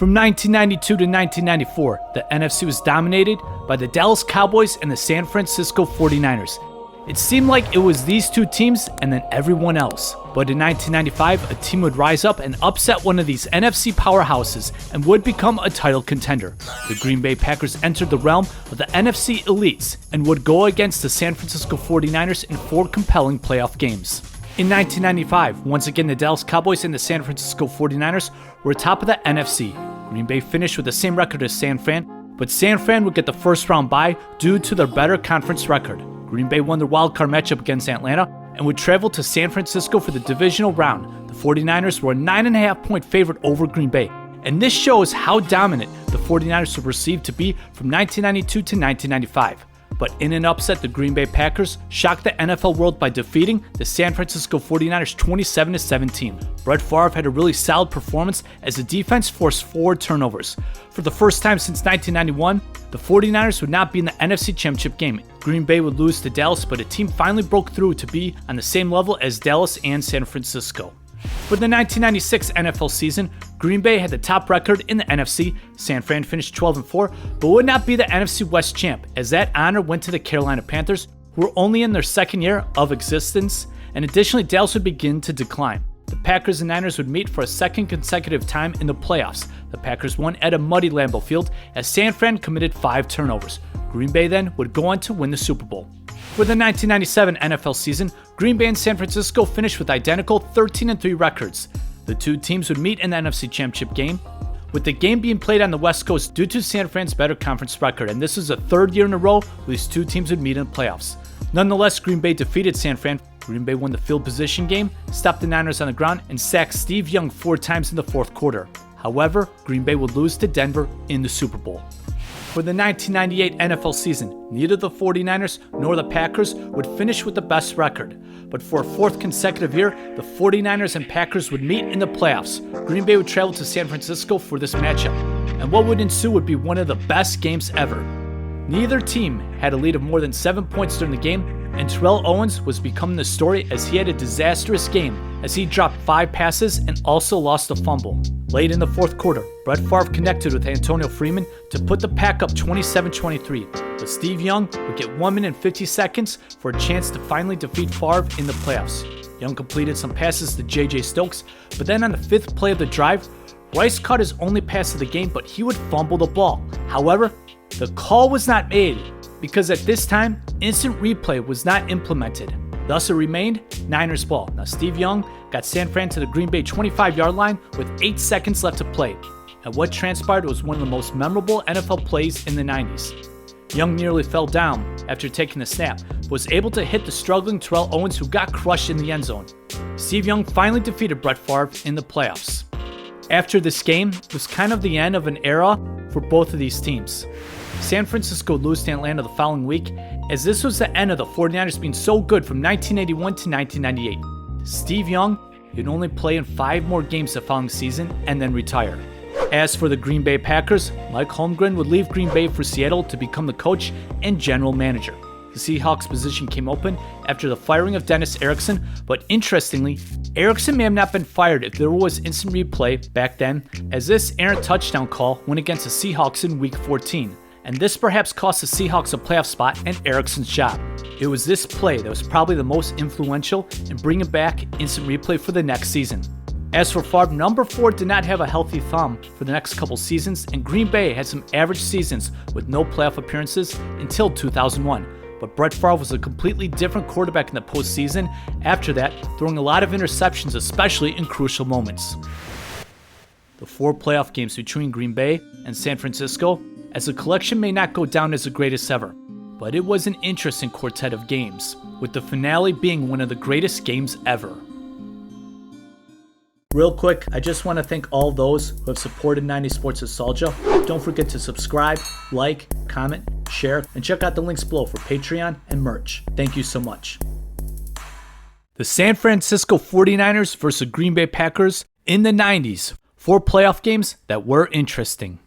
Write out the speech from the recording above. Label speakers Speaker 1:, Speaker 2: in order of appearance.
Speaker 1: From 1992 to 1994, the NFC was dominated by the Dallas Cowboys and the San Francisco 49ers. It seemed like it was these two teams and then everyone else. But in 1995, a team would rise up and upset one of these NFC powerhouses and would become a title contender. The Green Bay Packers entered the realm of the NFC elites and would go against the San Francisco 49ers in 4 compelling playoff games. In 1995, once again the Dallas Cowboys and the San Francisco 49ers were atop of the NFC. Green Bay finished with the same record as San Fran, but San Fran would get the first round bye due to their better conference record. Green Bay won their wildcard matchup against Atlanta and would travel to San Francisco for the divisional round. The 49ers were a 9.5-point favorite over Green Bay, and this shows how dominant the 49ers were perceived to be from 1992 to 1995. But in an upset, the Green Bay Packers shocked the NFL world by defeating the San Francisco 49ers 27-17. Brett Favre had a really solid performance as the defense forced 4 turnovers. For the first time since 1991, the 49ers would not be in the NFC Championship game. Green Bay would lose to Dallas, but a team finally broke through to be on the same level as Dallas and San Francisco. For the 1996 NFL season, Green Bay had the top record in the NFC. San Fran finished 12-4, but would not be the NFC West champ, as that honor went to the Carolina Panthers, who were only in their second year of existence, and additionally Dallas would begin to decline. The Packers and Niners would meet for a second consecutive time in the playoffs. The Packers won at a muddy Lambeau Field as San Fran committed 5 turnovers. Green Bay then would go on to win the Super Bowl. For the 1997 NFL season, Green Bay and San Francisco finished with identical 13-3 records. The two teams would meet in the NFC Championship game, with the game being played on the West Coast due to San Fran's better conference record, and this is the 3rd year in a row where these two teams would meet in the playoffs. Nonetheless, Green Bay defeated San Fran. Green Bay won the field position game, stopped the Niners on the ground, and sacked Steve Young 4 times in the 4th quarter. However, Green Bay would lose to Denver in the Super Bowl. For the 1998 NFL season, neither the 49ers nor the Packers would finish with the best record. But for a 4th consecutive year, the 49ers and Packers would meet in the playoffs. Green Bay would travel to San Francisco for this matchup, and what would ensue would be one of the best games ever. Neither team had a lead of more than 7 points during the game, and Terrell Owens was becoming the story as he had a disastrous game as he dropped 5 passes and also lost a fumble. Late in the 4th quarter, Brett Favre connected with Antonio Freeman to put the Pack up 27-23, but Steve Young would get 1 minute and 50 seconds for a chance to finally defeat Favre in the playoffs. Young completed some passes to J.J. Stokes, but then on the 5th play of the drive, Rice caught his only pass of the game, but he would fumble the ball. However, the call was not made because at this time, instant replay was not implemented. Thus, it remained Niners ball. Now, Steve Young got San Fran to the Green Bay 25-yard line with 8 seconds left to play. And what transpired was one of the most memorable NFL plays in the 90s. Young nearly fell down after taking the snap, but was able to hit the struggling Terrell Owens, who got crushed in the end zone. Steve Young finally defeated Brett Favre in the playoffs. After this game, it was kind of the end of an era for both of these teams. San Francisco would lose to Atlanta the following week, as this was the end of the 49ers being so good from 1981 to 1998. Steve Young would only play in 5 more games the following season and then retire. As for the Green Bay Packers, Mike Holmgren would leave Green Bay for Seattle to become the coach and general manager. The Seahawks position came open after the firing of Dennis Erickson, but interestingly, Erickson may have not been fired if there was instant replay back then, as this errant touchdown call went against the Seahawks in Week 14. And this perhaps cost the Seahawks a playoff spot and Erickson's job. It was this play that was probably the most influential in bringing back instant replay for the next season. As for Favre, number 4 did not have a healthy thumb for the next couple seasons, and Green Bay had some average seasons with no playoff appearances until 2001. But Brett Favre was a completely different quarterback in the postseason after that, throwing a lot of interceptions, especially in crucial moments. The 4 playoff games between Green Bay and San Francisco, as a collection, may not go down as the greatest ever, but it was an interesting quartet of games, with the finale being one of the greatest games ever. Real quick, I just want to thank all those who have supported 90 Sports Nostalgia. Don't forget to subscribe, like, comment, share, and check out the links below for Patreon and merch. Thank you so much. The San Francisco 49ers versus Green Bay Packers in the 90s. 4 playoff games that were interesting.